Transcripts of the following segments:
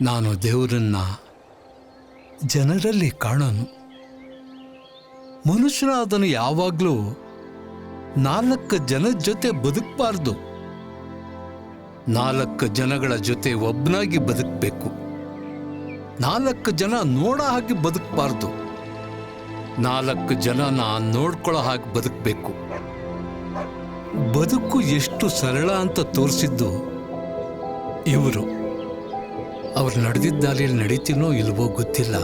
ನಾನು ದೇವರನ್ನ ಜನರಲ್ಲಿ ಕಾಣೋನು. ಮನುಷ್ಯನಾದನು ಯಾವಾಗಲೂ 4 ಜನದ ಜೊತೆ ಬದುಕಬಾರ್ದು. 4 ಜನಗಳ ಜೊತೆ ಒಬ್ಬನಾಗಿ ಬದುಕಬೇಕು. 4 ಜನ ನೋಡೋ ಹಾಗೆ ಬದುಕಬಾರ್ದು. 4 ಜನನ ನೋಡ್ಕೊಳ್ಳೋ ಹಾಗೆ ಬದುಕಬೇಕು. ಬದುಕು ಎಷ್ಟು ಸರಳ ಅಂತ ತೋರಿಸಿದ್ದು ಇವರು. ಅವ್ರು ನಡೆದಿದ್ದ ದಾರಿಯಲ್ಲಿ ನಡೀತೀನೋ ಇಲ್ವೋ ಗೊತ್ತಿಲ್ಲ.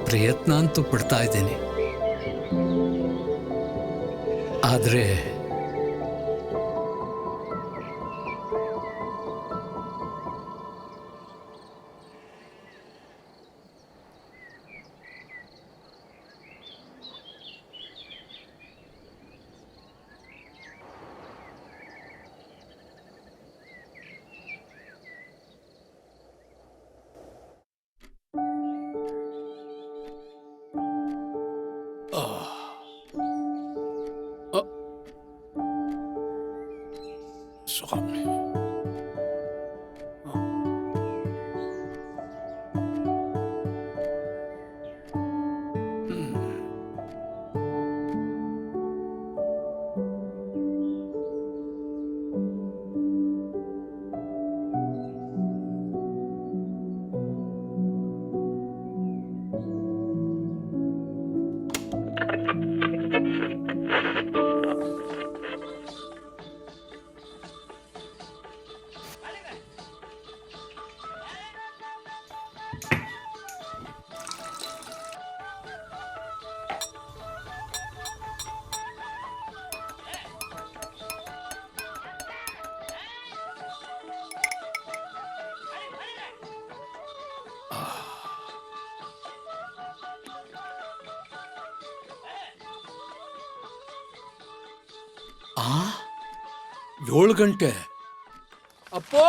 ಪ್ರಯತ್ನ ಅಂತೂ ಪಡ್ತಾ ಇದ್ದೇನೆ. ಆದರೆ ಸ್ವಾಮಿ, ಆ 7 ಗಂಟೆ. ಅಪ್ಪೋ,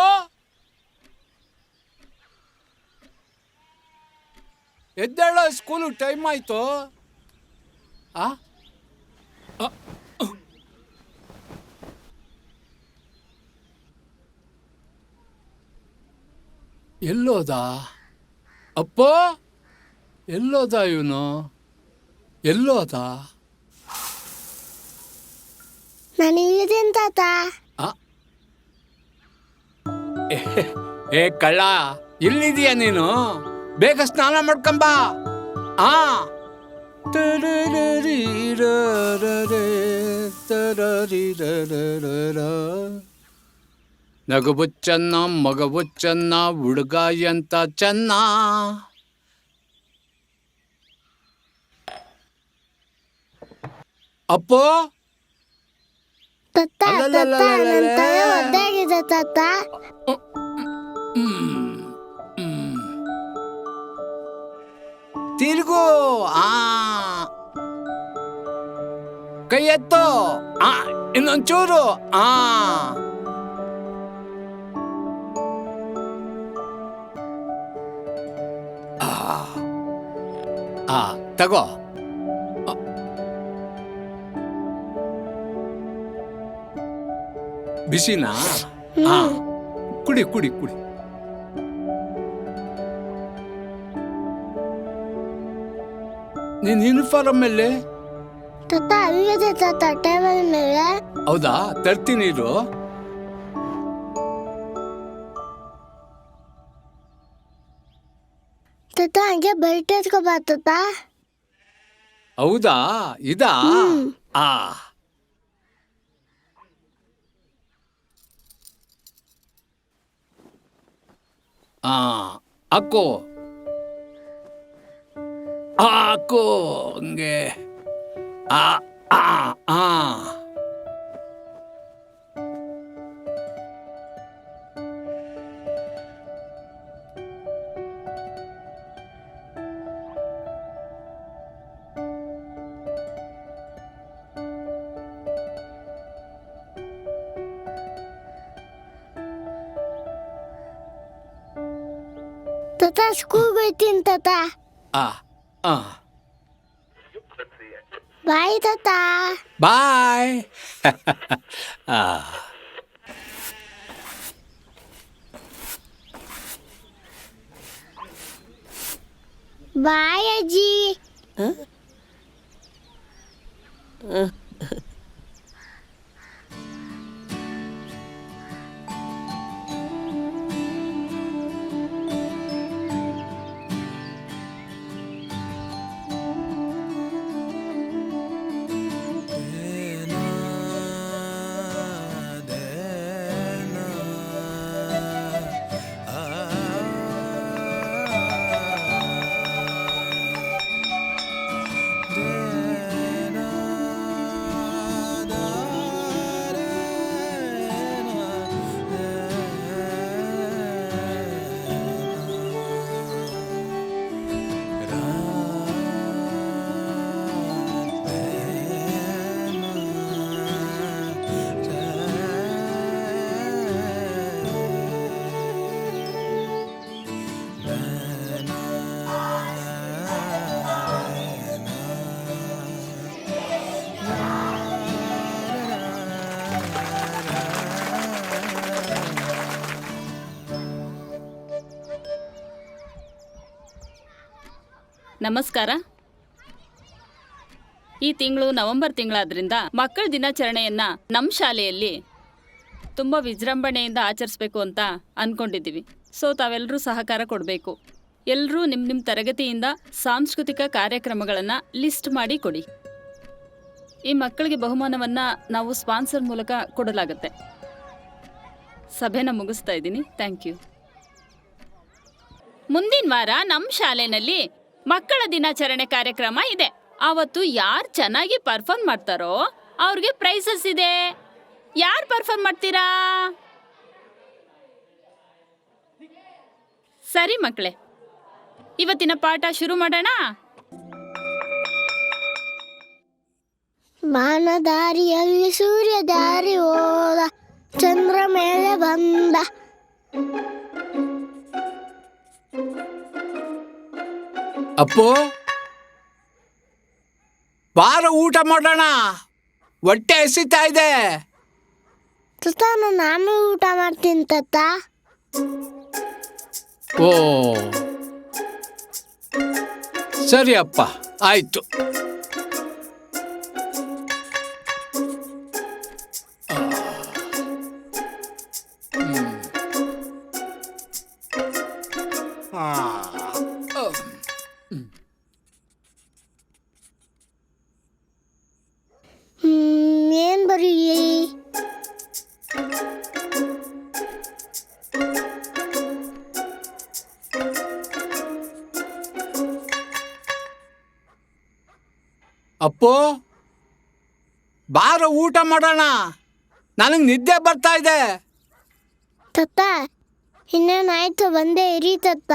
ಎದ್ದೇಳ, ಸ್ಕೂಲು ಟೈಮ್ ಆಯ್ತು. ಎಲ್ಲೋದ ಅಪ್ಪೋ? ಎಲ್ಲೋದ ಇವನು? ಎಲ್ಲೋದ? ನನಗೇನು ತಾತ? ಏ ಕಳ್ಳ, ಎಲ್ಲಿದೀಯ ನೀನು? ಬೇಗ ಸ್ನಾನ ಮಾಡ್ಕೊಂಬಾ. ನಗುಬುಚ್ಚನ್ನ ಮಗಬುಚ್ಚನ್ನ ಹುಡುಗ ಎಂತ ಚೆನ್ನ. ಅಪ್ಪೋ, ತಾತ, ತಾತ, ನನ್ನ ತಲೆ ಒದ್ದಾಗಿದೆ ತಾತ. ತಿರುಗು. ಕೈ ಎತ್ತು. ಇನ್ನೊಂಚೂರು. ತಗೋ. ಬಿಸಿನಾ? ಕುಡಿ ಕುಡಿ ಕುಡಿ. ನೀನ್ ಯೂನಿಫಾರ್ಮ್ ಮೇಲೆ? ತಾತ, ಅಲ್ಲಿದೆ ತಾತ, ಟೇಬಲ್ ಮೇಲೆ. ಹೌದಾ? ತರ್ತೀನಿ ಇರು. ತಾತ, ಹಂಗೆ ಬೆಲ್ಟ್ ಎತ್ಕೊಬಾ ತಾತ. ಹೌದಾ? ಇದಾ? ಹಾಕೋ ಹಾಕೋ ಹಂಗೆ. ತಾತ, ಸ್ಕೂಲ್ಗೆ ಹೋಯ್ತೀನಿ ತಾತ. ಬಾಯ್ ತಾತ. ಬಾಯ್. ಬಾಯ್ ಅಜ್ಜಿ. ನಮಸ್ಕಾರ. ಈ ತಿಂಗಳು ನವೆಂಬರ್ ತಿಂಗಳಾದ್ರಿಂದ ಮಕ್ಕಳ ದಿನಾಚರಣೆಯನ್ನ ನಮ್ಮ ಶಾಲೆಯಲ್ಲಿ ತುಂಬ ವಿಜೃಂಭಣೆಯಿಂದ ಆಚರಿಸ್ಬೇಕು ಅಂತ ಅಂದ್ಕೊಂಡಿದ್ದೀವಿ. ಸೊ ತಾವೆಲ್ಲರೂ ಸಹಕಾರ ಕೊಡಬೇಕು. ಎಲ್ಲರೂ ನಿಮ್ಮ ತರಗತಿಯಿಂದ ಸಾಂಸ್ಕೃತಿಕ ಕಾರ್ಯಕ್ರಮಗಳನ್ನು ಲಿಸ್ಟ್ ಮಾಡಿ ಕೊಡಿ. ಈ ಮಕ್ಕಳಿಗೆ ಬಹುಮಾನವನ್ನು ನಾವು ಸ್ಪಾನ್ಸರ್ ಮೂಲಕ ಕೊಡಲಾಗುತ್ತೆ. ಸಭೆನ ಮುಗಿಸ್ತಾ ಇದ್ದೀನಿ. Thank you. ಮುಂದಿನ ವಾರ ನಮ್ಮ ಶಾಲೆಯಲ್ಲಿ ಮಕ್ಕಳ ದಿನಾಚರಣೆ ಕಾರ್ಯಕ್ರಮ ಇದೆ. ಆವತ್ತು ಯಾರು ಚೆನ್ನಾಗಿ ಪರ್ಫಾರ್ಮ್ ಮಾಡ್ತಾರೋ ಅವ್ರಿಗೆ ಪ್ರೈಸಸ್ ಇದೆ. ಯಾರು ಪರ್ಫಾರ್ಮ್ ಮಾಡ್ತೀರಾ? ಸರಿ ಮಕ್ಕಳೇ, ಇವತ್ತಿನ ಪಾಠ ಶುರು ಮಾಡೋಣ. ಬಾಣದಾರಿಯಲ್ಲಿ ಸೂರ್ಯ ದಾರಿ ಹೋದ, ಚಂದ್ರ ಮೇಲೆ ಬಂದ. ಅಪ್ಪು, ಬಾರ ಊಟ ಮಾಡೋಣ, ಹೊಟ್ಟೆ ಹಸಿತಾ ಇದೆ. ತಾತ, ನಾನು ಆಮೇಲೆ ಊಟ ಮಾಡ್ತೀನಿ ತಾತ. ಓ ಸರಿ ಅಪ್ಪ, ಆಯ್ತು. ಏನ್ ಬರೀ ಅಪ್ಪು, ಬಾರ ಊಟ ಮಾಡೋಣ, ನನಗೆ ನಿದ್ದೆ ಬರ್ತಾ ಇದೆ. ತಾತ, ಇನ್ನೇನಾಯ್ತು, ಬಂದೇ ಇರಿ ತಾತ.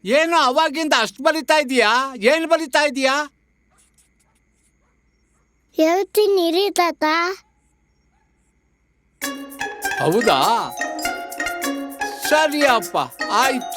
ಏನು ಅವಾಗಿಂದ ಅಷ್ಟು ಬರಿತಾ ಇದೀಯಾ? ಏನು ಬರಿತಾ ಇದೀಯಾ? ಹೇಳ್ತೀನಿ ಇರಿ ತಾತ. ಹೌದಾ? ಸರಿ ಅಪ್ಪ, ಆಯ್ತು.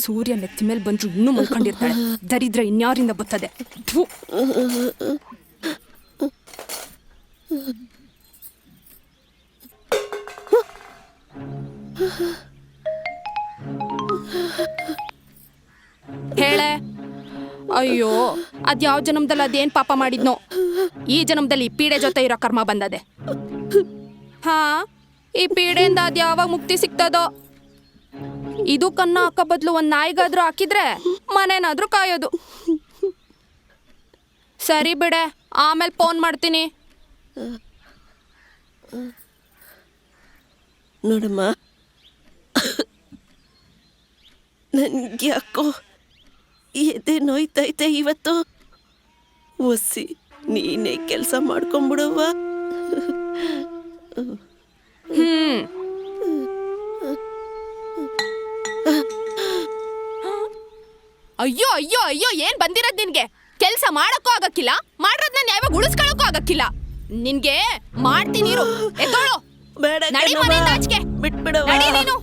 ಸೂರ್ಯ ನೆತ್ತಿ ಮೇಲೆ ಬಂದ್ರು ಇನ್ನೂ ಮಲ್ಕೊಂಡಿರ್ತಾಳೆ. ದರಿದ್ರ ಇನ್ಯಾರಿಂದ ಬರ್ತದೆ? ಥು. ಹೇಳೆ. ಅಯ್ಯೋ, ಅದ್ಯಾವ ಜನ್ಮದಲ್ಲಿ ಅದೇನ್ ಪಾಪ ಮಾಡಿದ್ನೋ, ಈ ಜನ್ಮದಲ್ಲಿ ಪೀಡೆ ಜೊತೆ ಇರೋ ಕರ್ಮ ಬಂದದೆ. ಹಾ, ಈ ಪೀಡೆಯಿಂದ ಅದ್ಯಾವಾಗ ಮುಕ್ತಿ ಸಿಗ್ತದೋ. ಇದು ಕನ್ನ ಹಾಕೋ ಬದಲು ಒಂದ್ ನಾಯಿಗಾದ್ರೂ ಹಾಕಿದ್ರೆ ಮನೇನಾದ್ರೂ ಕಾಯೋದು. ಸರಿ ಬಿಡೆ, ಆಮೇಲೆ ಫೋನ್ ಮಾಡ್ತೀನಿ. ನೋಡಮ್ಮ, ನನ್ಗೆ ಯಾಕೋ ಎದೆ ನೋಯ್ತೈತೆ ಇವತ್ತು. ಒಸಿ ನೀನೇ ಕೆಲಸ ಮಾಡ್ಕೊಂಬಿಡವ್ವ. ಅಯ್ಯೋ ಅಯ್ಯೋ ಅಯ್ಯೋ, ಏನ್ ಬಂದಿರೋದ್ ನಿನ್ಗೆ? ಕೆಲ್ಸ ಮಾಡಕ್ಕೂ ಆಗಕ್ಕಿಲ್ಲ, ಮಾಡಿರೋದ್ನ ಯಾವಾಗ ಉಳಿಸ್ಕೊಳಕ್ಕೂ ಆಗಕ್ಕಿಲ್ಲ. ನಿನ್ಗೆ ಮಾಡ್ತೀನಿ ಇರು. ಎದ್ದೋಳು, ಬೇಡ ನಡಿ ಮನೆಯಿಂದ ಆಚೆಗೆ. ಬಿಟ್ಬಿಡವ್ವ. ನಡಿ ನೀನು.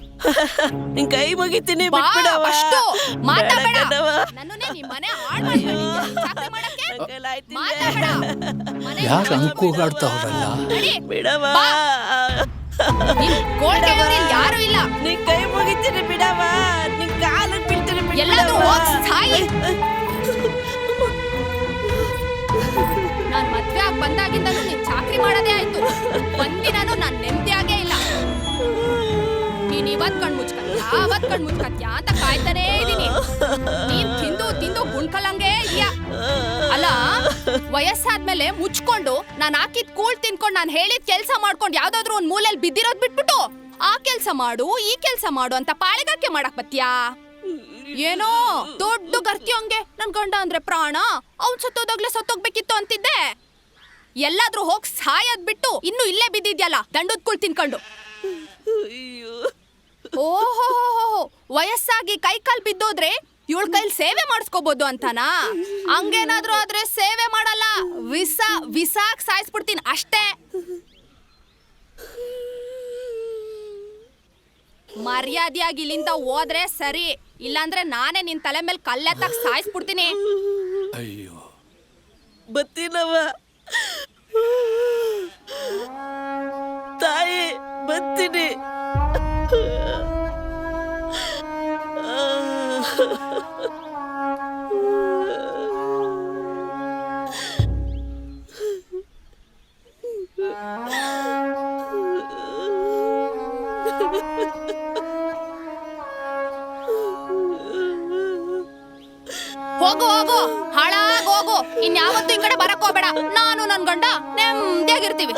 ನಿನ್ ಕೈ ಮುಗಿತೀನಿ, ಬಾ, ಬಿಟ್ಬಿಡವ್ವ. ಫಸ್ಟು ಮಾತಾಡ್ಬೇಡ. ಕಣವ್ವ. ನನ್ನನ್ನೇ ನಿಮ್ ಮನೆ ಹಾಳ್ ಮಾಡ್ಕೊಂಡಿದ್ಯಾ, ಚಾಕ್ರಿ ಮಾಡಕ್ಕೆ? ಕೈಲಾಯ್ತಿದೆ. ಮಾತಾಡ್ಬೇಡ. ಮನೆಗೆ ಯಾರು ಹೋಗು. ಅಂಕೋಗಾಡ್ತಾವ್ರಲ್ಲ? ನಡಿ. ಬಿಡವ್ವ. ಬಾ. ನಿನ್ ಗೋಳ್ ಕೇಳೋರು ಇಲ್ಲಿ ಯಾರೂ ಇಲ್ಲ. ನಿನ್ ಕೈ ಮುಗಿತೀನಿ ಬಿಡವ್ವ. ನಿನ್ ಕಾಲಿಗೆ ಬೀಳ್ತೀನಿ, ಎಲ್ಲಾದ್ರೂ ಬಿಟ್ಬಿಡವ್ವ. ಹೋಗ್ ಸಾಯಿ. ನಾನ್ ಮದ್ವೆ ಆಗಿ ಬಂದಾಗಿಂದಲೂ ನೀನ್ ಚಾಕ್ರಿ ಮಾಡೋದೇ ಆಯ್ತು. ಒಂದಿನಾನು ನಾನ್ ನೆಮ್ಮದಿಯಾಗೇ ಇಲ್ಲ. ನೀನ್ ಇವತ್ ಕಣ್ ಮುಚ್ಕತ್ಯಾ, ಅವತ್ ಕಣ್ ಮುಚ್ಕತ್ಯಾ ಅಂತ ಕಾಯ್ತಾನೇ ಇದೀನಿ. ನೀನ್ ತಿಂದು ತಿಂದು ಗುಣ್ಕಲಂಗೇ ಇದೀಯ. ಅಲ್ಲ, ವಯಸ್ಸಾದ್ಮೇಲೆ ಮುಚ್ಕೊಂಡು ನಾನ್ ಹಾಕಿದ್ ಕೂಳ್ ತಿನ್ಕೊಂಡ್ ನಾನ್ ಹೇಳಿದ್ ಕೆಲ್ಸ ಮಾಡ್ಕೊಂಡ್ ಯಾವ್ದಾದ್ರು ಒಂದ್ ಮೂಲೆಯಲ್ಲಿ ಬಿದ್ದಿರೋದ್ ಬಿಟ್ಬಿಟ್ಟು ಆ ಕೆಲ್ಸ ಮಾಡು, ಈ ಕೆಲ್ಸ ಮಾಡು ಅಂತ ಪಾಳೆಗಾಕೆ ಮಾಡಕ್ ಬತ್ತೀಯಾ? ಏನೋ ದೊಡ್ಡ ಗರ್ತಿಯಂಗೆ ನನ್ ಗಂಡ ಅಂದ್ರೆ ಪ್ರಾಣ, ಅವ್ನ್ ಸತ್ತೋದಾಗ್ಲೇ ಸತ್ತೋಗ್ಬೇಕಿತ್ತು ಅಂತಿದ್ದೆ. ಎಲ್ಲಾದ್ರೂ ಹೋಗ್ ಸಾಯದ್ ಬಿಟ್ಟು ಇನ್ನು ಇಲ್ಲೇ ಬಿದ್ದಿದ್ಯಲ್ಲ ದಂಡದ್ ಕುಳ್ ತಿನ್ಕೊಂಡು. ಅಯ್ಯೋ. ಓಹೋ, ವಯಸ್ಸಾಗಿ ಕೈ ಕಾಲ್ ಬಿದ್ದೋದ್ರೆ ಇವಳ ಕೈಲಿ ಸೇವೆ ಮಾಡಿಸ್ಕೋಬಹುದು ಅಂತಾನಾ? ಹಂಗೇನಾದ್ರೂ ಆದ್ರೆ ಸೇವೆ ಮಾಡಲ್ಲ, ವಿಸಾಕ್ ಸಾಯಿಸ್ಬಿಡ್ತೀನಿ ಅಷ್ಟೇ. ಮರ್ಯಾದೆಯಾಗಿ ಇಲ್ಲಿಂದ ಹೋದ್ರೆ ಸರಿ, ಇಲ್ಲಾಂದ್ರೆ ನಾನೇ ನಿನ್ ತಲೆ ಮೇಲೆ ಕಲ್ಲೆತ್ತಾಕ್ ಸಾಯಿಸ್ಬಿಡ್ತೀನಿ. ಅಯ್ಯೋ, ಬತ್ತೀನವ್ವ. ತಾಯಿ, ಬತ್ತೀನಿ. ಹೋಗು ಹೋಗು, ಹಾಳಾಗ್ ಹೋಗು. ಇನ್ಯಾವತ್ತೂ ಈ ಕಡೆ ಬರಕ್ ಹೋಗ್ಬೇಡ. ನಾನು ನನ್ ಗಂಡ ನೆಮ್ಮದಿಯಾಗಿರ್ತೀವಿ.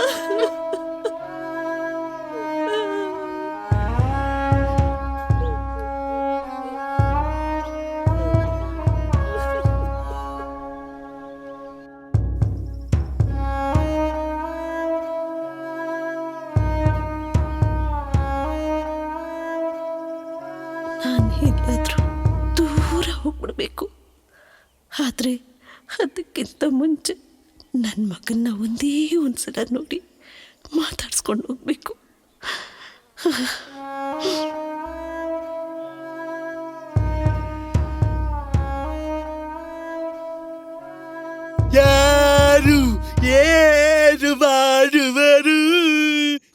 ನಾನು ಎಲ್ಲಾದ್ರೂ ದೂರ ಹೋಗ್ಬಿಡ್ಬೇಕು. ಆದ್ರೆ ಅದಕ್ಕಿಂತ ಮುಂಚೆ ನನ್ನ ಮಗನ್ನ ಒಂದೇ ಒಂದ್ಸಲ ನೋಡಿ ಮಾತಾಡ್ಸ್ಕೊಂಡು ಹೋಗ್ಬೇಕು. ಯಾರು ಏನು ಮಾಡುವರು,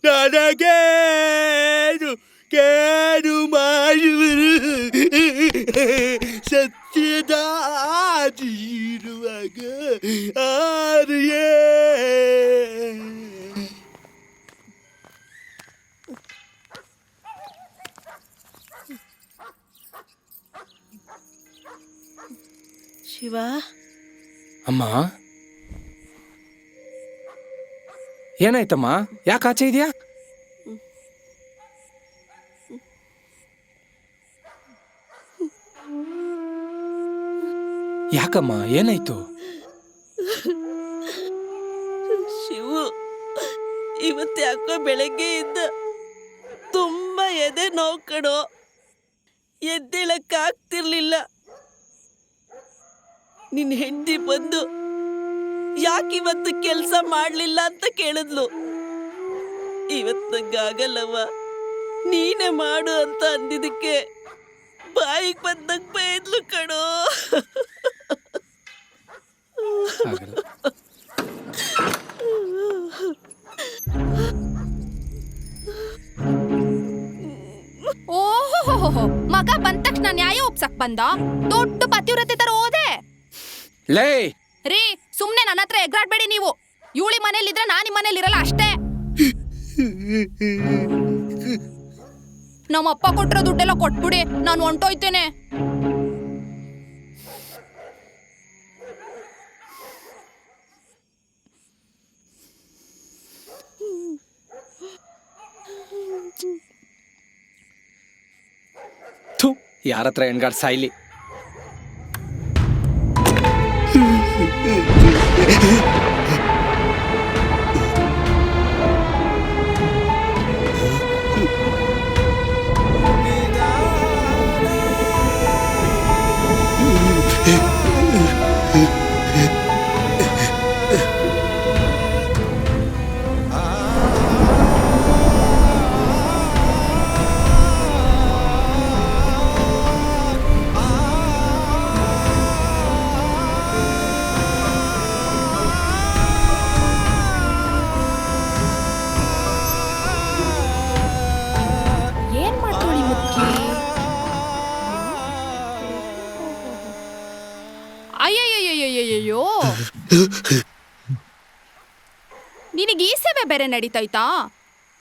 ನನಗೇನು ಕೇಡು ಮಾಡುವರು. ಸತ್ಯದ ಇರುವಾಗ ಆರ್ಯೇ ಶಿವ. ಅಮ್ಮ, ಏನಾಯ್ತಮ್ಮ? ಯಾಕೆ ಆಚೆ ಇದೆಯಾ? ಯಾಕಮ್ಮ, ಏನಾಯ್ತು? ಶಿವು, ಇವತ್ತು ಯಾಕೋ ಬೆಳಗ್ಗೆಯಿಂದ ತುಂಬಾ ಎದೆ ನೋವು ಕಣೋ. ಎದ್ದೇಳಕ್ಕಾಗ್ತಿರ್ಲಿಲ್ಲ. ನಿನ್ ಹೆಂಡತಿ ಬಂದು ಯಾಕಿವತ್ತು ಕೆಲಸ ಮಾಡ್ಲಿಲ್ಲ ಅಂತ ಕೇಳಿದ್ಲು. ಇವತ್ತು ನಂಗಾಗಲ್ಲವ್ವ, ನೀನೇ ಮಾಡು ಅಂತ ಅಂದಿದ್ದಕ್ಕೆ ಬಾಯಿಗೆ ಬಂದಂಗ್ ಬೈದ್ಲು ಕಣೋ. ಆಗಲ್ಲ. ಓಹೋ, ಮಗ ಬಂದ ತಕ್ಷಣ ನ್ಯಾಯ ಒಪ್ಸಕ್ ಬಂದ. ದೊಡ್ಡ ಪತಿವ್ರತೆ ತರ ಹೋದೆ. ಲೇ ರೀ, ಸುಮ್ನೆ ನನ್ನ ಹತ್ರ ಎಗ್ರಾಡ್ಬೇಡಿ ನೀವು. ಇವಳಿ ಮನೇಲಿದ್ರೆ ನಾನ್ ಈ ಮನೇಲಿ ಇರಲ್ಲ ಅಷ್ಟೇ. ನಮ್ಮ ಅಪ್ಪ ಕೊಟ್ಟಿರೋ ದುಡ್ಡೆಲ್ಲ ಕೊಟ್ಬಿಡಿ, ನಾನು ಹೊಂಟೋಯ್ತೇನೆ. ಥು, ಯಾರ ಹತ್ರ ಹೆಣ್ಗಾಡ್ ಸಾಯ್ಲಿ. ಏನ್ ಮಾಡ್ಕೊಳ್ಳಿ ಮುಕ್ಕಿ? ಅಯ್ಯಯ್ಯಯ್ಯಯ್ಯಯ್ಯೋ, ನಿನಗೆ ಈ ಸೇವೆ ಬೇರೆ ನಡೀತೈತಾ?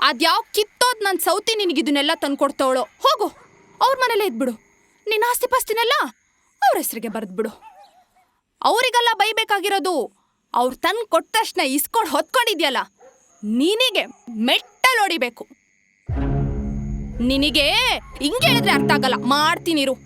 ಅದ್ಯಾವ್ ಕಿತ್ತೋದ್ ನನ್ ಸೌತಿ ನಿನಗಿದನ್ನೆಲ್ಲ ತಂದ್ಕೊಡ್ತವಳು. ಹೋಗು, ಅವ್ರ ಮನೇಲೆ ಇದ್ಬಿಡು. ನಿನ್ನ ಆಸ್ತಿ ಪಾಸ್ತಿನೆಲ್ಲ ಅವ್ರ ಹೆಸರಿಗೆ ಬರೆದ್ಬಿಡು. ಅವರಿಗೆಲ್ಲ ಬೈಬೇಕಾಗಿರೋದು ಅವ್ರು ತಂದು ಕೊಟ್ಟ ತಕ್ಷಣ ಇಸ್ಕೊಂಡು ಹೊತ್ಕೊಂಡಿದ್ಯಲ್ಲ, ನಿನಗೆ ಮೆಟ್ಟಲ್ ಹೊಡಿಬೇಕು. ನಿನಗೆ ಹಿಂಗೆ ಹೇಳಿದ್ರೆ ಅರ್ಥ ಆಗಲ್ಲ, ಮಾಡ್ತೀನಿರು.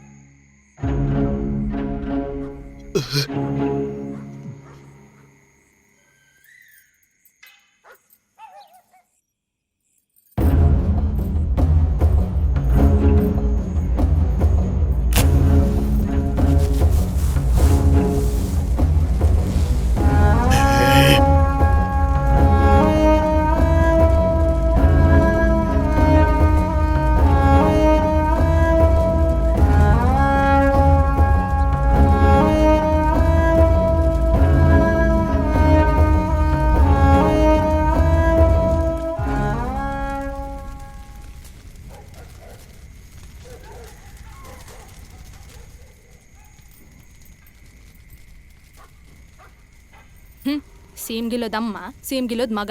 ಸೀಮ್ಗಿಲೋದಮ್ಮ, ಸೀಮ್ಗಿಲೋದ್ ಮಗ.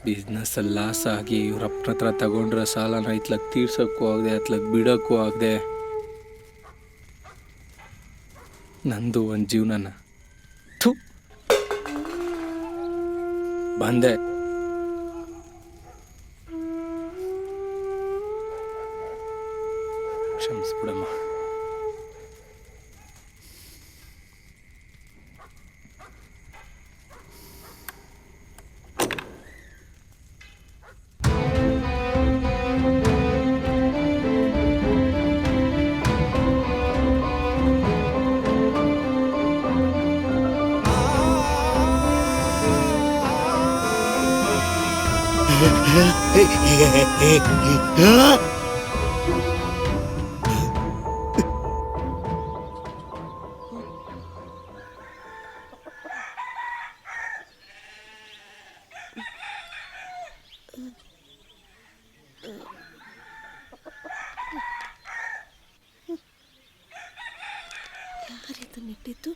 ಬಿಸ್ನೆಸ್ ಅಲ್ಲಿ ಲಾಸ್ ಆಗಿ ಇವ್ರಪ್ಪನ ಹತ್ರ ತಗೊಂಡ್ರ ಸಾಲನ ಇತ್ಲಕ್ ತೀರ್ಸಕ್ಕೂ ಆಗದೆ, ಅತ್ಲಕ್ ಬಿಡೋಕ್ಕೂ ಆಗದೆ, ನಂದು ಒಂದು ಜೀವನನ ಥು ಬಂದೆ. ಕ್ಷಮಿಸ್ಬಿಡಮ್ಮ. ನೆಟ್ಟಿದ್ದು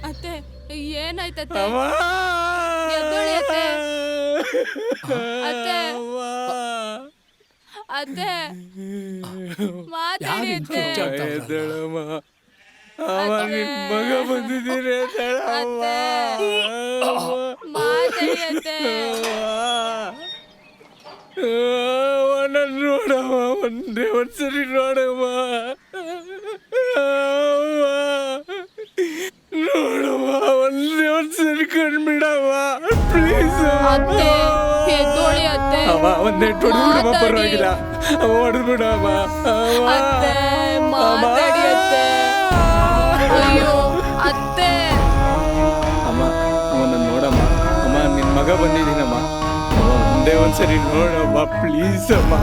ಅತ್ತೆ, ಏನಾಯ್ತತ್ತೆ? ಎದ್ದೇಳಿ ಅತ್ತೆ. ಅತ್ತೆ, ಅತ್ತೆ, ಮಾತಾಡಿ ಅತ್ತೆ. ಅವ ನಿನ್ ಮಗ ಬಂದಿದ್ದೀರಿ ಎದ್ದೇಳವ್ವ. ಮಾತಾಡಿ ಅತ್ತೆ. ನನ್ನ ನೋಡಮ್ಮ, ಒಂದ್ಸರಿ ನೋಡಮ್ಮ, ನೋಡಮ್ಮ, ಒಂದ್ಸರಿ ಕಣ್ಬಿಡಮ್ಮ ಪ್ಲೀಸ್. ಅತ್ತೆ ಎದ್ದೋಳಿ ಅತ್ತೆ. ಒಂದೇ ಹೊಡೆದ್ಬಿಡಮ್ಮ, ಪರವಾಗಿಲ್ಲ, ಹೊಡೆದ್ಬಿಡಮ್ಮ. ಅತ್ತೆ ಮಾತಾಡಿ ಅತ್ತೆ. ಅಯ್ಯೋ ಅತ್ತೆ. ಅಮ್ಮ ಅವನ್ನ ನೋಡಮ್ಮ, ಅಮ್ಮ ನಿನ್ ಮಗ ಬಂದಿದ್ದೀನಮ್ಮ, ಒಂದೇ ಒಂದ್ಸರಿ ನೋಡಮ್ಮ ಪ್ಲೀಸ್ ಅಮ್ಮ.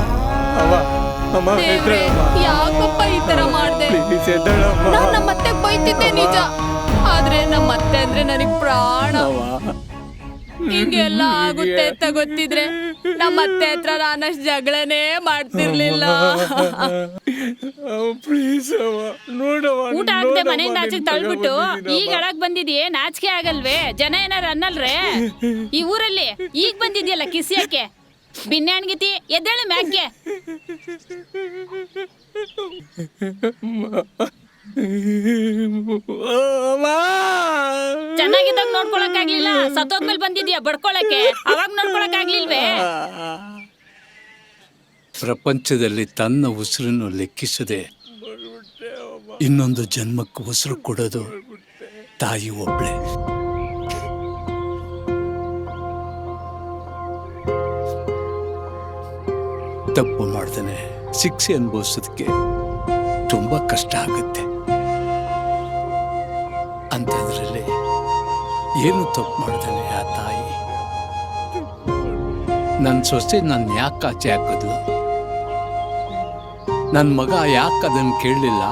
ಅಮ್ಮ ದೇವ್ರೇ, ಯಾಕಪ್ಪ ಈ ತರ ಮಾಡ್ದೆ? ಪ್ಲೀಸ್ ಎದ್ದೇಳಮ್ಮ. ನಾನ್ ನಮ್ಮ ಅತ್ತೆ ಬೈತಿದ್ದೆ ನಿಜ, ಆದ್ರೆ ನಮ್ಮ ಅತ್ತೆ ಅಂದ್ರೆ ನನಗ್ ಪ್ರಾಣ. ಹಿಂಗೆಲ್ಲ ಆಗುತ್ತೆ ಅಂತ ಗೊತ್ತಿದ್ರೆ ನಮ್ಮ ಅತ್ತೆ ಹತ್ರ ನಾನಷ್ಟು ಜಗಳನೇ ಮಾಡ್ತಿರ್ಲಿಲ್ಲ. ಪ್ಲೀಸ್ ಅಮ್ಮ ನೋಡಮ್ಮ. ಊಟ ಆಗದೆ ಮನೆಯಿಂದ ಆಚೆಗೆ ತಳ್ಬಿಟ್ಟು ಈಗ ಒಳಗ್ ಬಂದಿದ್ಯೆ, ನಾಚಿಕೆ ಆಗಲ್ವೇ? ಜನ ಏನಾರ ಅನ್ನಲ್ರೇ? ಈ ಊರಲ್ಲಿ ಈಗ ಬಂದಿದ್ಯಲ್ಲ ಕಿಸಿಯಕ್ಕೆ, ಬಿನ್ನೆ ಅಣ್ಗಿತಿ, ಎದ್ದೇಳು ಮ್ಯಾಗ್ಗೆ. ಚೆನ್ನಾಗಿದ್ದಾಗ ನೋಡ್ಕೊಳಕ್ ಆಗ್ಲಿಲ್ಲ, ಸತ್ತೋದ್ಮೇಲೆ ಬಂದಿದ್ಯಾ ಬಡ್ಕೊಳಕ್ಕೆ, ಅವಾಗ ನೋಡ್ಕೊಳಕ್ ಆಗ್ಲಿಲ್ವೇ? ಪ್ರಪಂಚದಲ್ಲಿ ತನ್ನ ಉಸಿರನ್ನು ಲೆಕ್ಕಿಸದೆ ಇನ್ನೊಂದು ಜನ್ಮಕ್ಕೆ ಉಸಿರು ಕೊಡೋದು ತಾಯಿ ಒಬ್ಳೆ. ತಪ್ಪು ಮಾಡ್ತಾನೆ ಶಿಕ್ಷೆ ಅನುಭವಿಸೋದಕ್ಕೆ ತುಂಬಾ ಕಷ್ಟ ಆಗುತ್ತೆ. ಅಂಥದ್ರಲ್ಲಿ ಏನು ತಪ್ಪು ಮಾಡ್ತಾನೆ ಆ ತಾಯಿ? ನನ್ನ ಸೊಸೆ ನನ್ನ ಯಾಕೆ ಆಚೆ ಹಾಕಿದ್ಲು? ನನ್ನ ಮಗ ಯಾಕೆ ಅದನ್ನು ಕೇಳಲಿಲ್ಲ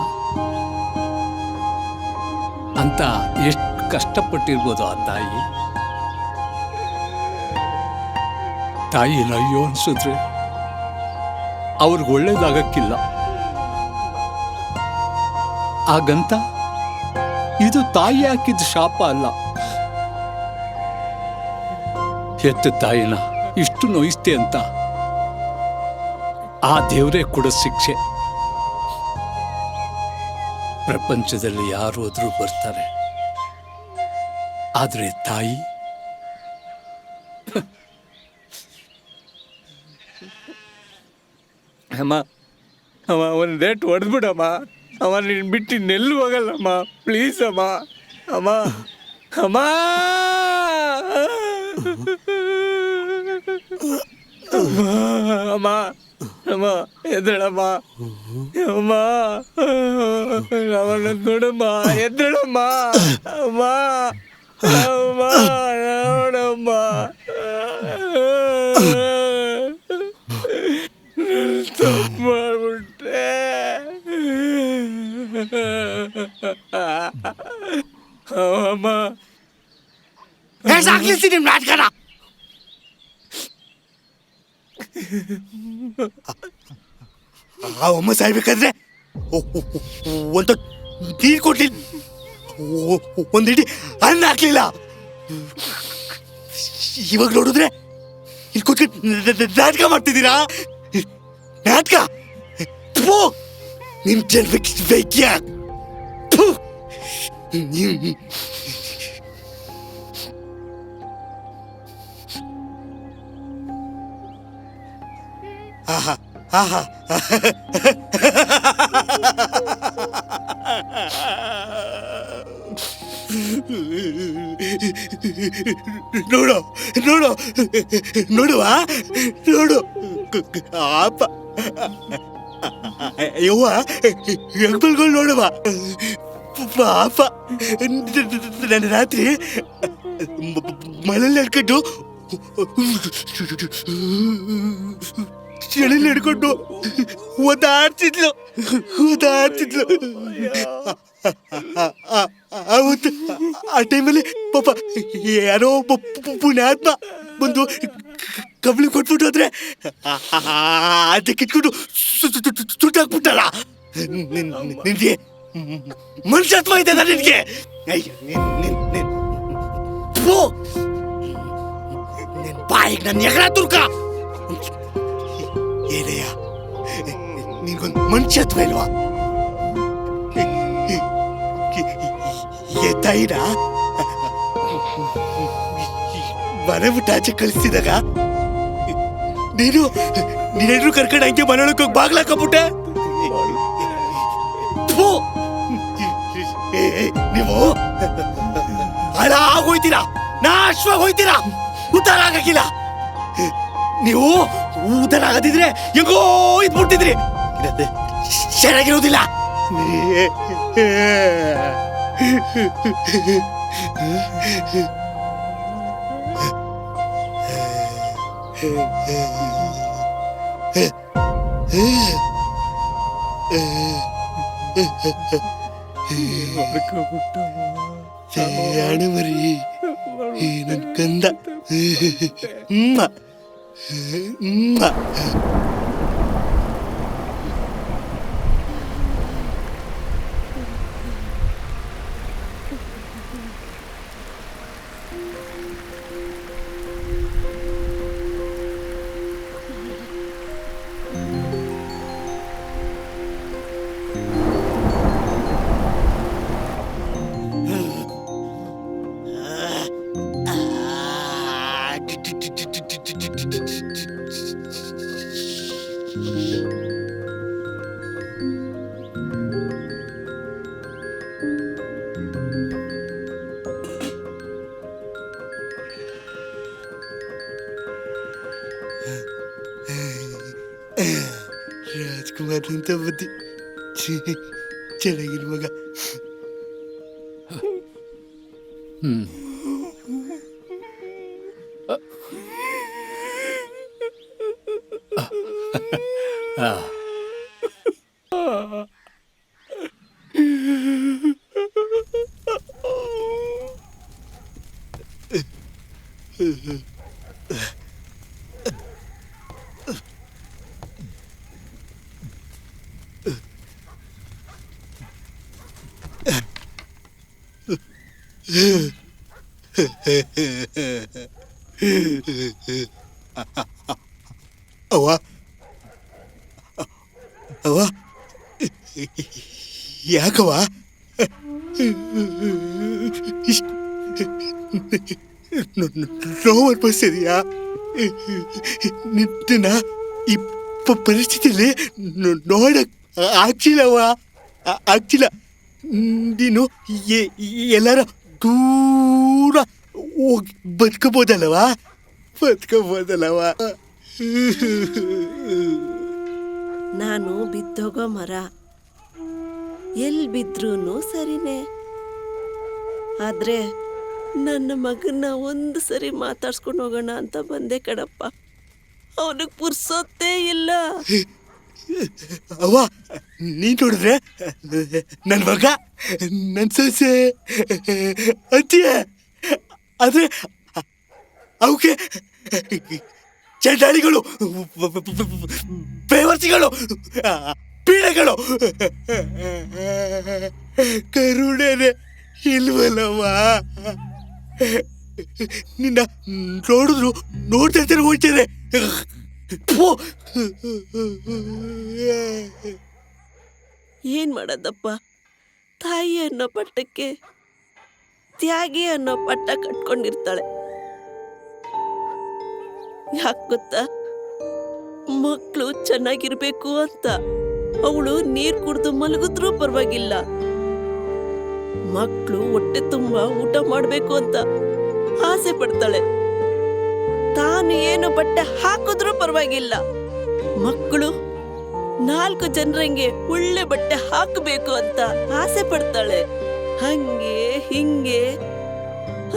ಅಂತ ಎಷ್ಟು ಕಷ್ಟಪಟ್ಟಿರ್ಬೋದು ಆ ತಾಯಿ. ತಾಯಿನ ಅಯ್ಯೋ ಅನ್ಸಿದ್ರೆ ಅವ್ರಿಗೆ ಒಳ್ಳೇದಾಗಕ್ಕಿಲ್ಲ. ಹಾಗಂತ ಇದು ತಾಯಿ ಹಾಕಿದ ಶಾಪ ಅಲ್ಲ. ಹೆತ್ತ ತಾಯಿನ ಇಷ್ಟು ನೋಯಿಸ್ತೆ ಅಂತ ಆ ದೇವರೇ ಕೊಡೋ ಶಿಕ್ಷೆ. ಪ್ರಪಂಚದಲ್ಲಿ ಯಾರು ಹೋದ್ರೂ ಬರ್ತಾರೆ, ಆದ್ರೆ ತಾಯಿ ಅಮ್ಮ ಒಂದು ರೇಟ್ ಹೊಡೆದ್ಬಿಡಮ್ಮ. ಅಮ್ಮ ನೀನು ಬಿಟ್ಟು ಇನ್ನೆಲ್ಲೂ ಹೋಗಲ್ಲಮ್ಮ ಪ್ಲೀಸ್ ಅಮ್ಮ. ಅಮ್ಮ ಅಮ್ಮ ಅಮ್ಮ ಅಮ್ಮ ಎದ್ದೇಳಮ್ಮ. ಅಮ್ಮ ಅವನ್ನ ನೋಡಮ್ಮ, ಎದ್ದೇಳಮ್ಮ. ಅಮ್ಮ ಅಮ್ಮ ನೋಡಮ್ಮ. ತಪ್ಪು ಮಾಡ್ಬಿಟ್ಟೆ. ಅಮ್ಮ ಸಾಕ್ಲಿಸ್ತೀನಿ ನಿಮ್ಮ ನಾಟಕನ. ಆ ಅಮ್ಮ ಸಾಯ್ಬೇಕಾದ್ರೆ ಒಂದು ನೀರು ಕೊಡ್ಲಿಲ್ಲ, ಒಂದಿಡಿ ಅನ್ನ ಹಾಕ್ಲಿಲ್ಲ. ಇವಾಗ ನೋಡಿದ್ರೆ ಇಲ್ಲಿ ಕೂತ್ಕೊಂಡು ನಾಟಕ ಮಾಡ್ತಿದ್ದೀರಾ? ನಾಟಕ ನಿಮ್ ಜನ್ಮಕ್ಕೆ ವೈದ್ಯ. ಆಹಾ ಆಹಾ ನೋಡು ನೋಡು ನೋಡುವ ನೋಡು ಅಪ್ಪ ಯವ್ವ ಹೆಗ್ಬಲ್ಗಳು ನೋಡುವ ಪಾಪ. ನನ್ನ ರಾತ್ರಿ ಮಳೆಯಲ್ಲಿ ನಡ್ಕೊಂಡು ಚಳಿಲಿ ಹಿಡ್ಕೊಂಡು ಓದಾಡ್ತಿದ್ಲು. ಅವತ್ತು ಆ ಟೈಮಲ್ಲಿ ಪಾಪ ಯಾರೋ ಪುಣ್ಯಾತ್ಮ ಬಂದು ಕಬ್ಲಿ ಕೊಟ್ಬಿಟ್ಟು ಹೋದ್ರೆ ಅದಕ್ಕೆ ಇಟ್ಕೊಂಡು ಸುಟ್ಟಾಕ್ಬಿಟ್ಟಲ್ಲ. ನಿನ್ಗೆ ಮನುಷ್ಯತ್ವ ಇದೆ ನಿನ್ಗೆ? ನಿನ್ ಬಾಯಿಗೆ ನನ್ನ ಎಗರ ತುರ್ಕ. ಏನಯ್ಯ ನಿನ್ಗೊಂದು ಮನುಷ್ಯತ್ವ ಇಲ್ವಾ? ತಾಯಿನ ಮನೆ ಬಿಟ್ಟು ಆಚೆ ಕಳಿಸ್ತಿದಾಗ ನೀನೆಲ್ರು ಕರ್ಕೊಂಡು ಹಂಗೆ ಮನೆಯೊಳಗೆ ಹೋಗಿ ಬಾಗ್ಲಾಕಬಿಟ್ಟೆ. ನೀವು ಹಾಳಾಗೋಯ್ತೀರಾ, ನಾಶವಾಗಿ ಹೋಯ್ತೀರಾ, ಉದ್ದಾರ ಆಗಕ್ಕಿಲ್ಲ. ನೀವು ಉದ್ದಾರ ಆಗದಿದ್ರೆ ಹೆಂಗೋ ಇದ್ಬಿಡ್ತಿದ್ರಿ, ಚೆನ್ನಾಗಿರೋದಿಲ್ಲ. ಮರಿ ನನ್ ಕಂದ. ರಾಜ್ಕುಮಾರ್ ಅಂತ ಬುದ್ಧಿ, ಚೆನ್ನಾಗಿರು ಮಗ. ಅವ್ವ ಅವ್ವ, ಯಾಕವ್ವ ನೋವು ಅನ್ಪಿಸ್ತಿದೀಯಾ? ನಿನ್ನ ಈ ಪರಿಸ್ಥಿತಿಯಲ್ಲಿ ನೋಡಕ್ ಆಗ್ತಿಲ್ಲವ್ವ, ಆಗ್ತಿಲ್ಲ. ನೀನು ಎಲ್ಲಾರ ದೂರ ಹೋಗಿ ಬದುಕಬೋದಲ್ಲವ, ಬದುಕಬೋದಲ್ಲವ. ನಾನು ಬಿದ್ದೋಗೋ ಮರ, ಎಲ್ಲಿ ಬಿದ್ರೂ ಸರಿನೇ. ಆದ್ರೆ ನನ್ನ ಮಗನ್ನ ಒಂದು ಸರಿ ಮಾತಾಡ್ಸ್ಕೊಂಡು ಹೋಗೋಣ ಅಂತ ಬಂದೆ ಕಣಪ್ಪ. ಅವನಿಗೆ ಪುರ್ಸೊತ್ತೇ ಇಲ್ಲ. ಅವ್ವ, ನೀನ್ ನೋಡಿದ್ರೆ ನನ್ನ ಮಗ, ನನ್ನ ಸೊಸೆ ಅಂತೀಯ, ಆದ್ರೆ ಅವಕ್ಕೆ ಚಂಡಾಳಿಗಳು, ಬೇವರ್ಸಿಗಳು, ಪೀಳೆಗಳು, ಕರುಣೆನೆ ಇಲ್ವಲ್ಲವ್ವ. ನಿನ್ನ ನೋಡಿದ್ರು ನೋಡ್ತಾ ಇರ್ತಾರೆ, ಹೋಗ್ತಾರೆ. ಏನ್ ಮಾಡೋದಪ್ಪ, ತಾಯಿ ಅನ್ನೋ ಪಟ್ಟಕ್ಕೆ ತ್ಯಾಗಿ ಅನ್ನೋ ಪಟ್ಟ ಕಟ್ಕೊಂಡಿರ್ತಾಳೆ. ಯಾಕೆ ಗೊತ್ತಾ? ಮಕ್ಕಳು ಚೆನ್ನಾಗಿರ್ಬೇಕು ಅಂತ. ಅವಳು ನೀರ್ ಕುಡ್ದು ಮಲಗಿದ್ರೂ ಪರವಾಗಿಲ್ಲ, ಮಕ್ಕಳು ಹೊಟ್ಟೆ ತುಂಬಾ ಊಟ ಮಾಡ್ಬೇಕು ಅಂತ ಆಸೆ ಪಡ್ತಾಳೆ. ತಾನು ಏನು ಬಟ್ಟೆ ಹಾಕಿದ್ರೂ ಪರವಾಗಿಲ್ಲ, ಮಕ್ಕಳು 4 ಜನರಂಗೆ ಒಳ್ಳೆ ಬಟ್ಟೆ ಹಾಕಬೇಕು ಅಂತ ಆಸೆ ಪಡ್ತಾಳೆ. ಹಂಗೆ ಹಿಂಗೆ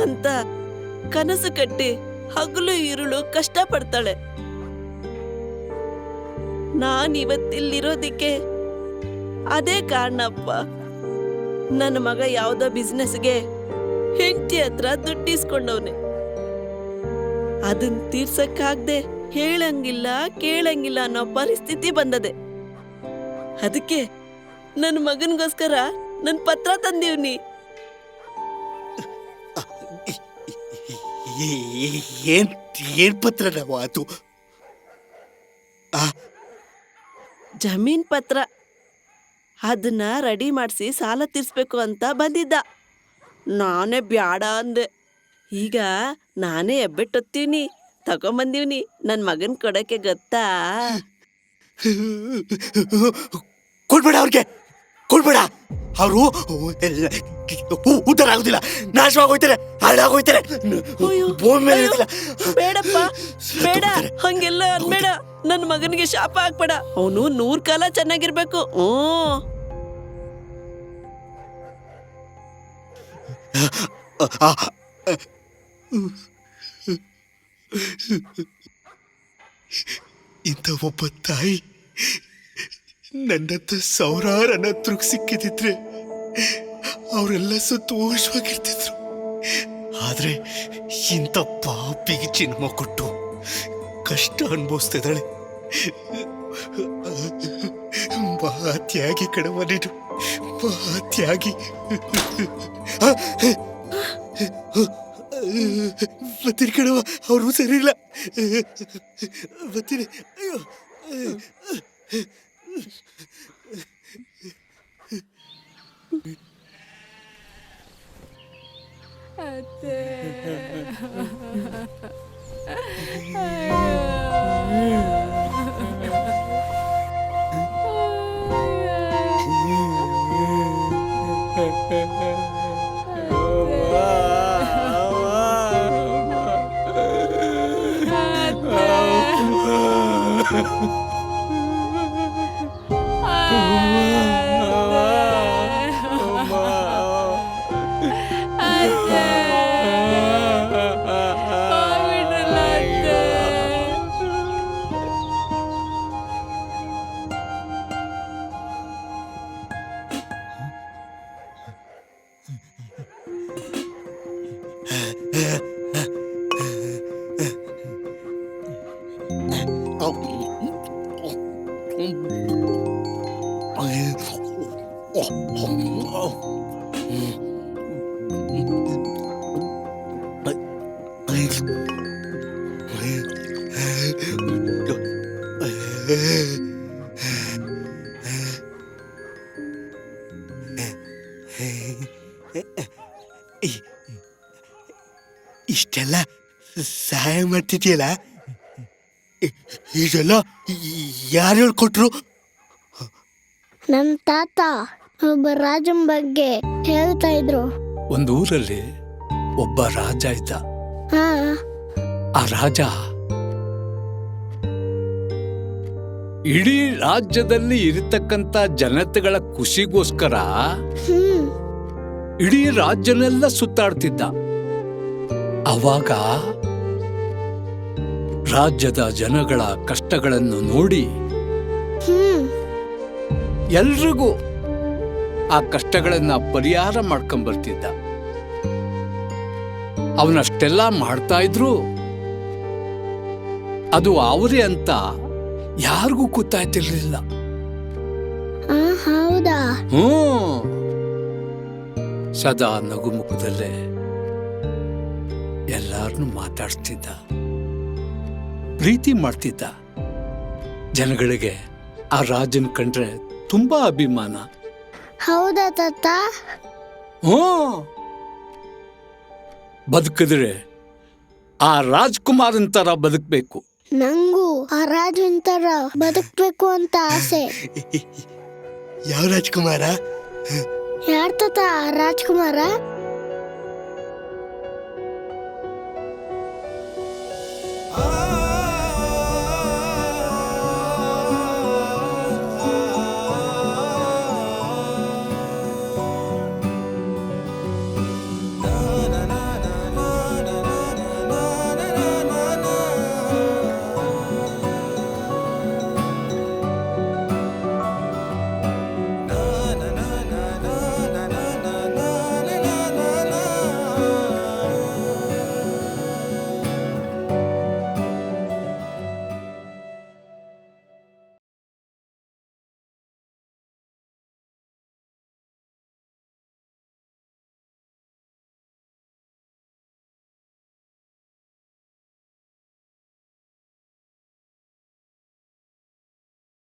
ಅಂತ ಕನಸು ಕಟ್ಟಿ ಹಗಲು ಇರುಳು ಕಷ್ಟ ಪಡ್ತಾಳೆ. ನಾನಿವತ್ತಿಲ್ಲಿರೋದಿಕ್ಕೆ ಅದೇ ಕಾರಣಪ್ಪ. ನನ್ನ ಮಗ ಯಾವ್ದೋ ಬಿಸ್ನೆಸ್ಗೆ ಹೆಂಡತಿ ಹತ್ರ ದುಡ್ಡಿಸ್ಕೊಂಡವನೆ. ಅದನ್ನ ತೀರ್ಸಕ್ಕಾಗ್ದೆ ಹೇಳಂಗಿಲ್ಲ ಕೇಳಂಗಿಲ್ಲ ಅನ್ನೋ ಪರಿಸ್ಥಿತಿ ಬಂದದೆ. ಅದಕ್ಕೆ ನನ್ನ ಮಗನ್ಗೋಸ್ಕರ ನನ್ ಪತ್ರ ತಂದೀವ್ನಿ. ಏನ್ ಪತ್ರ ಅದು? ಜಮೀನ್ ಪತ್ರ. ಅದನ್ನ ರೆಡಿ ಮಾಡಿಸಿ ಸಾಲ ತೀರ್ಸ್ಬೇಕು ಅಂತ ಬಂದಿದ್ದ. ನಾನೇ ಬ್ಯಾಡ ಅಂದೆ. ಈಗ ನಾನೇ ಎಬ್ಬೆಟ್ಟೊತ್ತೀವ್ನಿ, ತಗೊಂಬಂದೀವ್ನಿ ನನ್ನ ಮಗನ್ ಕೊಡಕ್ಕೆ ಗೊತ್ತಾ? ಕೊಡ್ಬೇಡ ಅವ್ರಿಗೆ, ಕೊಡ್ಬೇಡ. ಅವರು ಉದ್ಧಾರ ಆಗುದಿಲ್ಲ, ನಾಶವಾಗೋಯ್ತಾರೆ, ಹಾಳಾಗೋಯ್ತಾರೆ. ಅಯ್ಯೋ, ಭೂಮಿ ಮೇಲೆ ಅಯ್ಯೋ, ಇರ್ತಿಲ್ಲ. ಬೇಡಪ್ಪ ಬೇಡ, ಹಂಗೆಲ್ಲ ಅನ್ಬೇಡ. ನನ್ನ ಮಗನಿಗೆ ಶಾಪ ಹಾಕ್ಬೇಡ. ಅವನು 100 ಕಾಲ ಚೆನ್ನಾಗಿರ್ಬೇಕು. ಇಂಥ ಒಬ್ಬ ತಾಯಿ ನನ್ನಂತ ಸಾವಿರಾರು ಅನಾಥರಿಗೆ ಸಿಕ್ಕಿದಿದ್ರೆ ಅವರೆಲ್ಲ ಸಂತೋಷವಾಗಿರ್ತಿದ್ರು. ಆದ್ರೆ ಇಂಥ ಪಾಪಿಗೆ ಜನ್ಮ ಕೊಟ್ಟು ಕಷ್ಟ ಅನುಭವಿಸ್ತಿದ್ದಾಳೆ. ತ್ಯಾಗಿ ಕಣವ ನೀನು, ತ್ಯಾಗಿ. ಬರ್ತೀನಿ ಕಣವ, ಅವರು ಸರಿ ಇಲ್ಲ. ಬರ್ತೀನಿ. ಅಯ್ಯೋ, ಇಷ್ಟೆಲ್ಲ ಸಹಾಯ ಮಾಡ್ತಿದ್ಯಲ್ಲ, ಇದೆಲ್ಲ ಯಾರು ಹೇಳ್ಕೊಟ್ರು? ನಮ್ ತಾತ ಒಬ್ಬ ರಾಜನ್ ಬಗ್ಗೆ ಹೇಳ್ತಾ ಇದ್ರು. ಒಂದು ಊರಲ್ಲಿ ಒಬ್ಬ ರಾಜ ಇದ್ದ. ಹಾ, ಆ ರಾಜ ಇಡೀ ರಾಜ್ಯದಲ್ಲಿ ಇರತಕ್ಕಂತ ಜನತೆಗಳ ಖುಷಿಗೋಸ್ಕರ ಇಡೀ ರಾಜ್ಯನೆಲ್ಲ ಸುತ್ತಾಡ್ತಿದ್ದ. ಅವಾಗ ರಾಜ್ಯದ ಜನಗಳ ಕಷ್ಟಗಳನ್ನು ನೋಡಿ ಎಲ್ರಿಗೂ ಆ ಕಷ್ಟಗಳನ್ನ ಪರಿಹಾರ ಮಾಡ್ಕೊಂಡ್ಬರ್ತಿದ್ದ. ಅವನಷ್ಟೆಲ್ಲ ಮಾಡ್ತಾ ಇದ್ರು ಅದು ಅವರೇ ಅಂತ ಯಾರಿಗೂ ಗೊತ್ತಾಯ್ತಿರ್ಲಿಲ್ಲ. ಹೌದಾ? ಸದಾ ನಗುಮುಖದಲ್ಲೇ ಎಲ್ಲಾರನ್ನು ಮಾತಾಡ್ತಿದ್ದ, ಪ್ರೀತಿ ಮಾಡ್ತಿದ್ದ. ಜನಗಳಿಗೆ ಆ ರಾಜನ್ ಕಂಡ್ರೆ ತುಂಬಾ ಅಭಿಮಾನ. ಹೌದಾ ತಾತ? ಬದುಕಿದ್ರೆ ಆ ರಾಜ್ಕುಮಾರನ್ ತರ ಬದುಕ್ಬೇಕು. ನಂಗೂ ಆ ರಾಜನ್ ತರ ಬದುಕ್ಬೇಕು ಅಂತ ಆಸೆ. ಯಾವ ರಾಜ್ಕುಮಾರ? ಯಾರ್ ತಾತ ಆ ರಾಜ್ಕುಮಾರ?